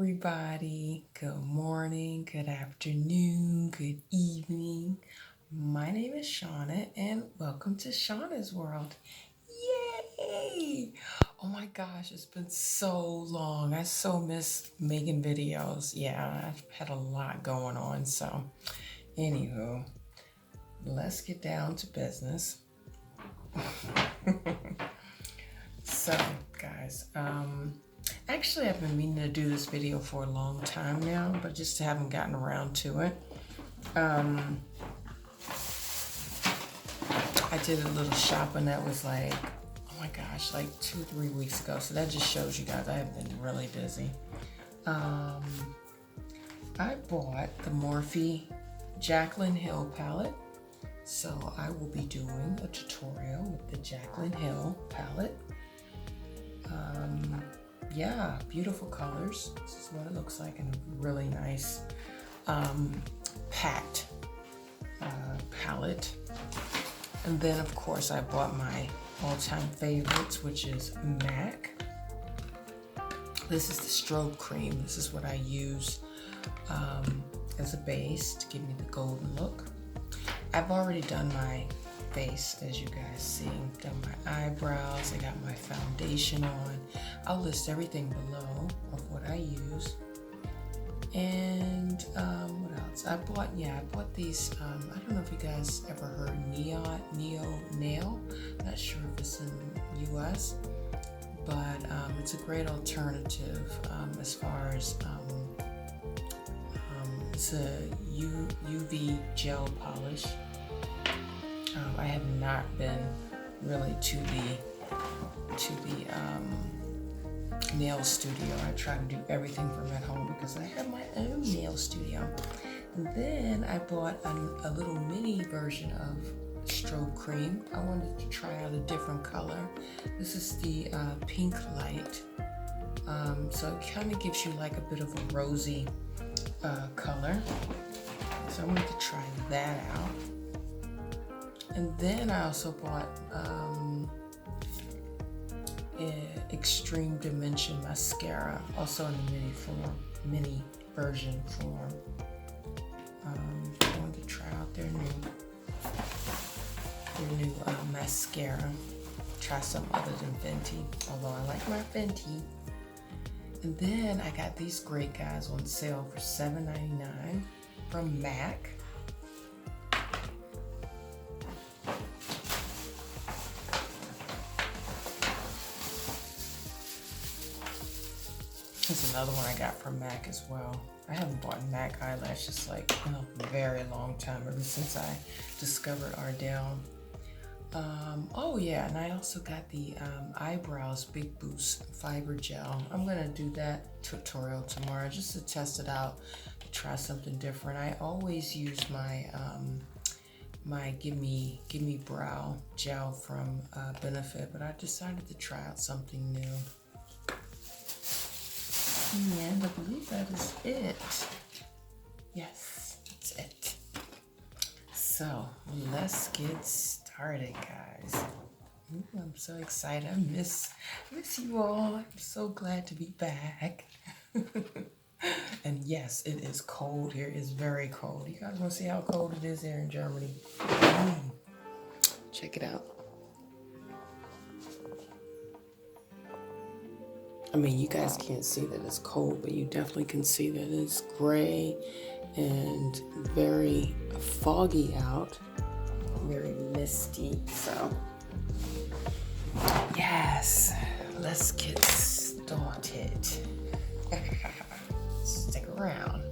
everybody. Good morning, good afternoon, good evening. My name is Shauna and welcome to Shauna's World. Yay! Oh my gosh, it's been so long. I so miss making videos. Yeah, I've had a lot going on. So, anywho, let's get down to business. So, guys, actually, I've been meaning to do this video for a long time now, but just haven't gotten around to it. I did a little shopping that was like, oh my gosh, like 2-3 weeks ago. So that just shows you guys I have been really busy. I bought the Morphe Jaclyn Hill palette. So I will be doing a tutorial with the Jaclyn Hill palette. Yeah, beautiful colors. This is what it looks like in a really nice packed palette. And then of course I bought my all-time favorites, which is MAC. This is the Strobe cream. This is what I use as a base to give me the golden look. I've already done my face, as you guys see. Done my eyebrows. I got my foundation on. I'll list everything below of what I use. And what else? I bought these. I don't know if you guys ever heard Neo Nail. Not sure if it's in the US, but it's a great alternative as far as it's a UV gel polish. I have not been really to the nail studio. I try to do everything from at home because I have my own nail studio. And then I bought a little mini version of Strobe cream. I wanted to try out a different color. This is the pink light. So it kind of gives you like a bit of a rosy color. So I wanted to try that out. And then I also bought Extreme Dimension mascara, also in the mini version form. I wanted to try out their new mascara. Try some other than Fenty, although I like my Fenty. And then I got these great guys on sale for $7.99 from MAC. There's another one I got from MAC as well. I haven't bought MAC eyelashes like in a very long time, ever since I discovered Ardell. Oh yeah, and I also got the Eyebrows Big Boost Fiber Gel. I'm gonna do that tutorial tomorrow just to test it out, to try something different. I always use my my Gimme Brow Gel from Benefit, but I decided to try out something new. And I believe that is it. Yes, that's it. So let's get started, guys. Ooh, I'm so excited. I miss you all. I'm so glad to be back. And yes, it is cold here. It's very cold. You guys want to see how cold it is here in Germany? Check it out. I mean, you guys can't see that it's cold, but you definitely can see that it's gray and very foggy out, very misty. So, yes, let's get started. Stick around.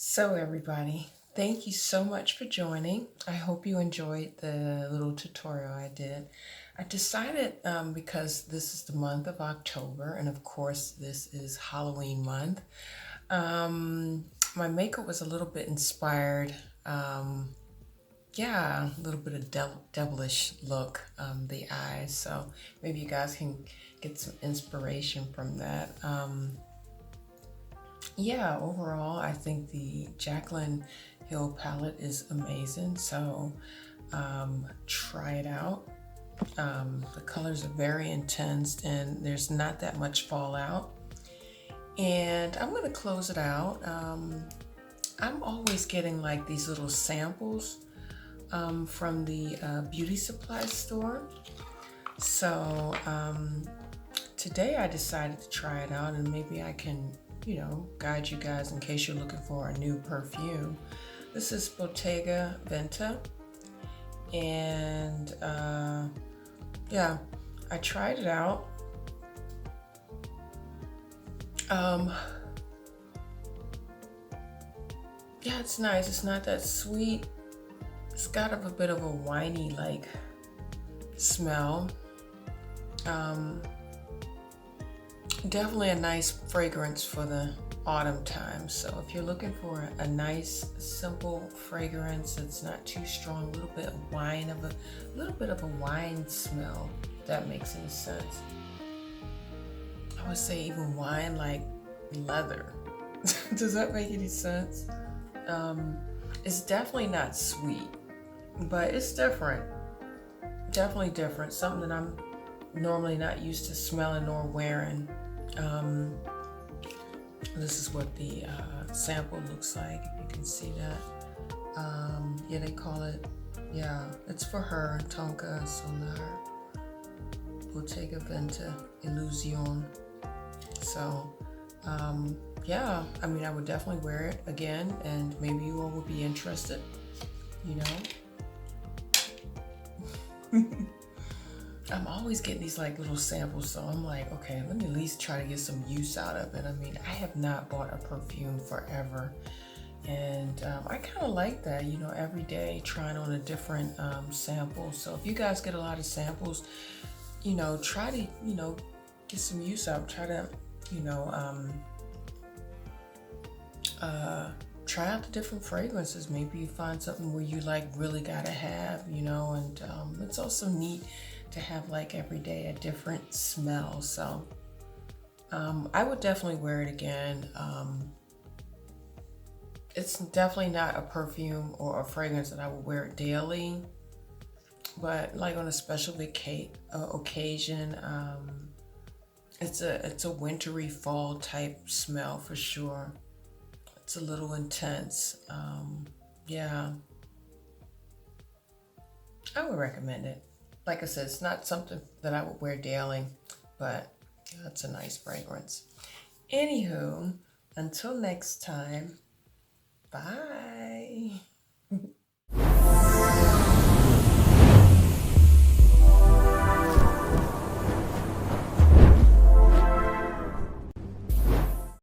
So everybody, thank you so much for joining. I hope you enjoyed the little tutorial I did. I decided because this is the month of October, and of course this is Halloween month, my makeup was a little bit inspired. Yeah, a little bit of devilish look, the eyes. So maybe you guys can get some inspiration from that. Yeah, overall, I think the Jaclyn Hill palette is amazing. So try it out. The colors are very intense and there's not that much fallout. And I'm going to close it out. I'm always getting like these little samples from the beauty supply store. So today I decided to try it out, and maybe I can, you know, guide you guys in case you're looking for a new perfume. This is Bottega Veneta, and yeah, I tried it out. Yeah, it's nice. It's not that sweet. It's got a bit of a winey like smell. Definitely a nice fragrance for the autumn time. So if you're looking for a nice, simple fragrance that's not too strong, a little bit of wine, a little bit of a wine smell, if that makes any sense. I would say even wine like leather. Does that make any sense? It's definitely not sweet, but it's different. Definitely different. Something that I'm normally not used to smelling or wearing. This is what the sample looks like, if you can see that. Yeah, they call it, yeah, it's for her, Tonka Solar, Bottega Veneta Illusion. So, yeah, I mean, I would definitely wear it again, and maybe you all will be interested, you know. I'm always getting these like little samples, so I'm like, okay, let me at least try to get some use out of it. I mean, I have not bought a perfume forever, and I kind of like that, you know, every day trying on a different sample. So if you guys get a lot of samples, you know, try to, you know, get some use out. Try to, you know, try out the different fragrances. Maybe you find something where you like really gotta have, you know, and it's also neat to have like every day a different smell. So I would definitely wear it again. It's definitely not a perfume or a fragrance that I would wear daily, but like on a special occasion, it's a wintry fall type smell for sure. It's a little intense. Yeah, I would recommend it. Like I said, it's not something that I would wear daily, but it's a nice fragrance. Anywho, until next time, bye.